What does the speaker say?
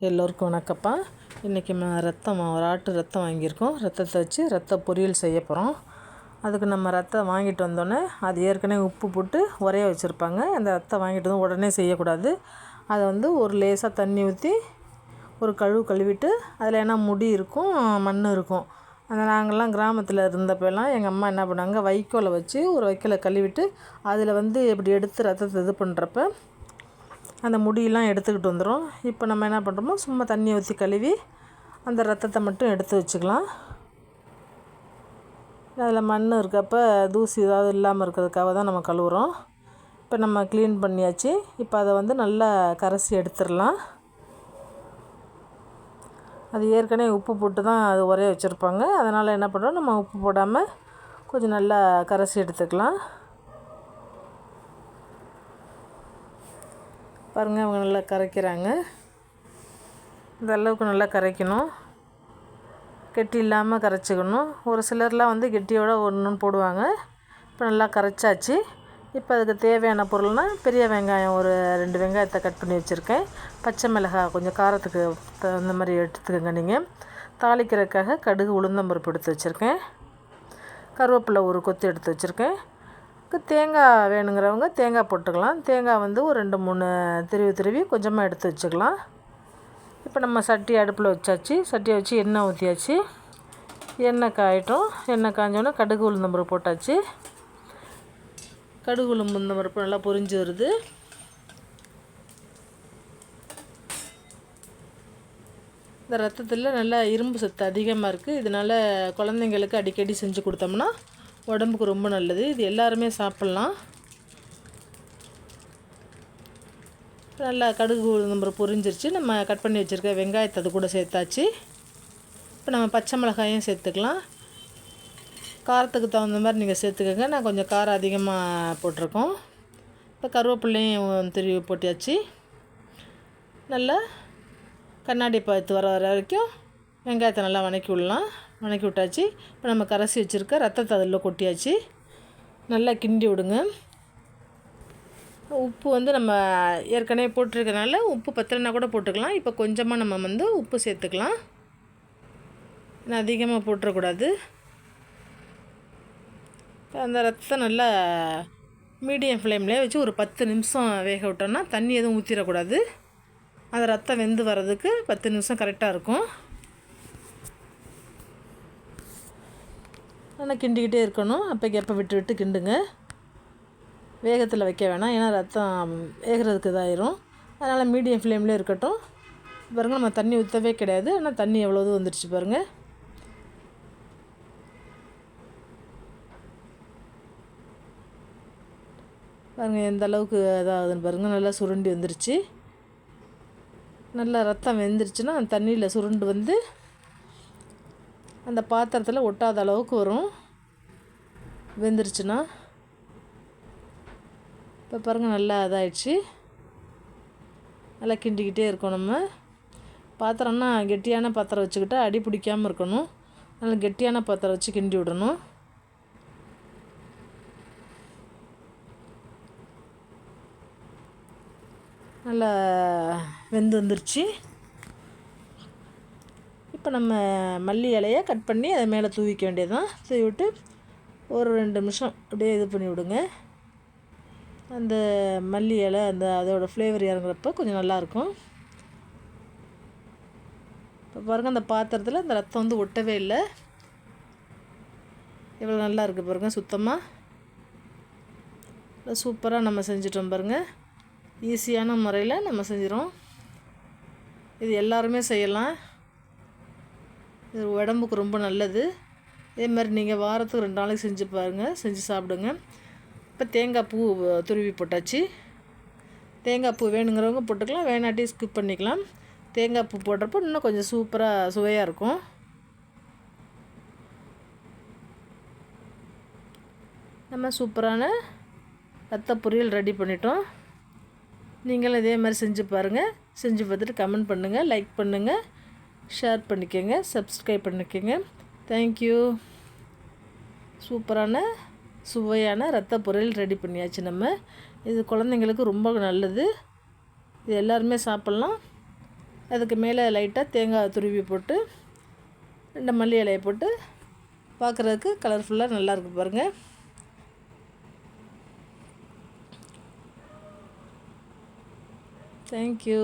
எல்லோருக்கும் வணக்கப்பா. இன்றைக்கி ரத்தம் ஒரு ஆட்டு ரத்தம் வாங்கியிருக்கோம். ரத்தத்தை வச்சு ரத்த பொரியல் செய்ய போகிறோம். அதுக்கு நம்ம ரத்தம் வாங்கிட்டு வந்தோடனே அது ஏற்கனவே உப்பு போட்டு உரைய வச்சுருப்பாங்க. அந்த ரத்தம் வாங்கிட்டு வந்து உடனே செய்யக்கூடாது. அதை ஒரு லேசாக தண்ணி ஊற்றி ஒரு கழுவிட்டு அதில் ஏன்னா முடி இருக்கும், மண் இருக்கும். அந்த நாங்கள்லாம் கிராமத்தில் இருந்தப்பெல்லாம் எங்கள் அம்மா என்ன பண்ணாங்க, வைக்கோலை வச்சு ஒரு வைக்கோலை கழுவிட்டு அதில் இப்படி எடுத்து ரத்தத்தை இது பண்ணுறப்ப அந்த முடியெல்லாம் எடுத்துக்கிட்டு வந்துடும். இப்போ நம்ம என்ன பண்ணுறோமோ சும்மா தண்ணி ஊற்றி கழுவி அந்த ரத்தத்தை மட்டும் எடுத்து வச்சுக்கலாம். அதில் மண் இருக்கப்போ தூசி ஏதாவது இல்லாமல் இருக்கிறதுக்காக தான் நம்ம கழுவுறோம். இப்போ நம்ம க்ளீன் பண்ணியாச்சு. இப்போ அதை நல்லா கரைச்சி எடுத்துடலாம். அது ஏற்கனவே உப்பு போட்டு தான் அது உரைய வச்சுருப்பாங்க. அதனால் என்ன பண்ணுறோம், நம்ம உப்பு போடாமல் கொஞ்சம் நல்லா கரைச்சி எடுத்துக்கலாம். பாருங்கள், அவங்க நல்லா கரைக்கிறாங்க. இந்த அளவுக்கு நல்லா கரைக்கணும், கெட்டி இல்லாமல் கரைச்சிக்கணும். ஒரு சிலர்லாம் கெட்டியோட ஒன்று போடுவாங்க. இப்போ நல்லா கரைச்சாச்சு. இப்போ அதுக்கு தேவையான பொருள்னால் பெரிய வெங்காயம் ஒரு 2 வெங்காயத்தை கட் பண்ணி வச்சுருக்கேன். பச்சை மிளகாய் கொஞ்சம் காரத்துக்கு தகுந்த மாதிரி எடுத்துக்கோங்க. நீங்கள் தாளிக்கிறதுக்காக கடுகு உளுந்தம்பருப்பு எடுத்து வச்சுருக்கேன். கருவேப்பிலை ஒரு கொத்து எடுத்து வச்சுருக்கேன். தேங்காய் வேணுங்கிறவங்க தேங்காய் போட்டுக்கலாம். தேங்காய் ஒரு 2-3 திருவி கொஞ்சமாக எடுத்து வச்சுக்கலாம். இப்போ நம்ம சட்டி அடுப்பில் வச்சாச்சு. சட்டியை வச்சு எண்ணெய் ஊற்றியாச்சு. எண்ணெய் காயட்டும். எண்ணெய் காஞ்சோன்னா கடுகு உளுந்தம்பருப்பு போட்டாச்சு. கடுகு உளுந்தம்பருப்பு நல்லா பொரிஞ்சு வருது. இந்த ரத்தத்தில் நல்லா இரும்பு சத்து அதிகமாக இருக்குது. இதனால் குழந்தைங்களுக்கு அடிக்கடி செஞ்சு கொடுத்தோம்னா உடம்புக்கு ரொம்ப நல்லது. இது எல்லாருமே சாப்பிட்லாம். நல்லா கடுகு உளுந்தம்பருப்பு பொரிஞ்சிருச்சு. நம்ம கட் பண்ணி வச்சுருக்க வெங்காயத்தை அது கூட சேர்த்தாச்சு. இப்போ நம்ம பச்சை மிளகாயும் சேர்த்துக்கலாம். காரத்துக்கு தகுந்த மாதிரி நீங்கள் சேர்த்துக்கோங்க. நான் கொஞ்சம் காரம் அதிகமாக போட்டிருக்கோம். இப்போ கருவேப்பிலையும் திருவி போட்டியாச்சு. நல்லா கண்ணாடி பழுத்து வர வரைக்கும் வெங்காயத்தை நல்லா வதக்கி விட்டாச்சு. இப்போ நம்ம கரைச்சி வச்சுருக்க ரத்தத்தை அதில் கொட்டியாச்சு. நல்லா கிண்டி விடுங்க. உப்பு நம்ம ஏற்கனவே போட்டிருக்கனால உப்பு பத்தலைன்னா கூட போட்டுக்கலாம். இப்போ கொஞ்சமாக நம்ம உப்பு சேர்த்துக்கலாம். ஏன்னா அதிகமாக போட்டுறக்கூடாது. அந்த ரத்தத்தை நல்லா மீடியம் ஃப்ளேம்லேயே வச்சு ஒரு 10 நிமிஷம் வேக விட்டோம்னா தண்ணி எதுவும் ஊற்றிடக்கூடாது. அந்த ரத்தம் வெந்து வர்றதுக்கு 10 நிமிஷம் கரெக்டாக இருக்கும். ஆனால் கிண்டிக்கிட்டே இருக்கணும். அப்போக்கு எப்போ விட்டு கிண்டுங்க. வேகத்தில் வைக்க வேணாம், ஏன்னா ரத்தம் வேகிறதுக்கு இதாயிரும். அதனால் மீடியம் ஃப்ளேம்லேயே இருக்கட்டும். பாருங்கள், நம்ம தண்ணி ஊற்றவே கிடையாது. ஆனால் தண்ணி எவ்வளோது வந்துடுச்சு பாருங்கள். பாருங்கள் எந்த அளவுக்கு இதாகுதுன்னு பாருங்கள். நல்லா சுருண்டி வந்துருச்சு. நல்லா ரத்தம் வெந்துருச்சுன்னா அந்த தண்ணியில் சுருண்டு அந்த பாத்திரத்தில் ஒட்டாத அளவுக்கு வரும் வெந்துருச்சுன்னா. இப்போ பாருங்கள் நல்லா இதாகிடுச்சு. நல்லா கிண்டிக்கிட்டே இருக்கோம். நம்ம பாத்திரம்னா கெட்டியான பாத்திரம் வச்சுக்கிட்டா அடி பிடிக்காமல் இருக்கணும். நல்லா கெட்டியான பாத்திரம் வச்சு கிண்டி விடணும். நல்லா வந்துருச்சு. இப்போ நம்ம மல்லி இலையை கட் பண்ணி அதை மேலே தூவிக்க வேண்டியது தான். தூவி விட்டு ஒரு 2 நிமிஷம் அப்படியே இது பண்ணி விடுங்க. அந்த மல்லி இலை அதோடய ஃப்ளேவர் இறங்குறப்ப கொஞ்சம் நல்லாயிருக்கும். இப்போ பாருங்கள், அந்த பாத்திரத்தில் அந்த ரத்தம் ஒட்டவே இல்லை. எவ்வளோ நல்லா இருக்குது பாருங்கள். சுத்தமாக சூப்பராக நம்ம செஞ்சிட்டோம் பாருங்கள். ஈஸியான முறையில் நம்ம செஞ்சிடும். இது எல்லாருமே செய்யலாம். இது உடம்புக்கு ரொம்ப நல்லது. இதே மாதிரி நீங்கள் வாரத்துக்கு 2 நாளைக்கு செஞ்சு பாருங்கள், செஞ்சு சாப்பிடுங்க. இப்போ தேங்காய் பூ துருவி போட்டாச்சு. தேங்காய் பூ வேணுங்கிறவங்க போட்டுக்கலாம், வேணாட்டி ஸ்கிப் பண்ணிக்கலாம். தேங்காய் பூ போடுறப்போ இன்னும் கொஞ்சம் சூப்பராக சுவையாக இருக்கும். நம்ம சூப்பரான ரத்த பொரியல் ரெடி பண்ணிட்டோம். நீங்களும் இதே மாதிரி செஞ்சு பாருங்கள். செஞ்சு பார்த்துட்டு கமெண்ட் பண்ணுங்கள், லைக் பண்ணுங்கள், ஷேர் பண்ணிக்கோங்க, சப்ஸ்கிரைப் பண்ணிக்கோங்க. தேங்க்யூ. சூப்பரான சுவையான ரத்த பொரியல் ரெடி பண்ணியாச்சு. இது குழந்தைங்களுக்கு ரொம்ப நல்லது. இது எல்லாருமே சாப்பிட்லாம். அதுக்கு மேலே லைட்டாக தேங்காய் துருவி போட்டு 2 மல்லி இலையை போட்டு பார்க்குறதுக்கு கலர்ஃபுல்லாக நல்லாயிருக்கு பாருங்கள். தேங்க்யூ.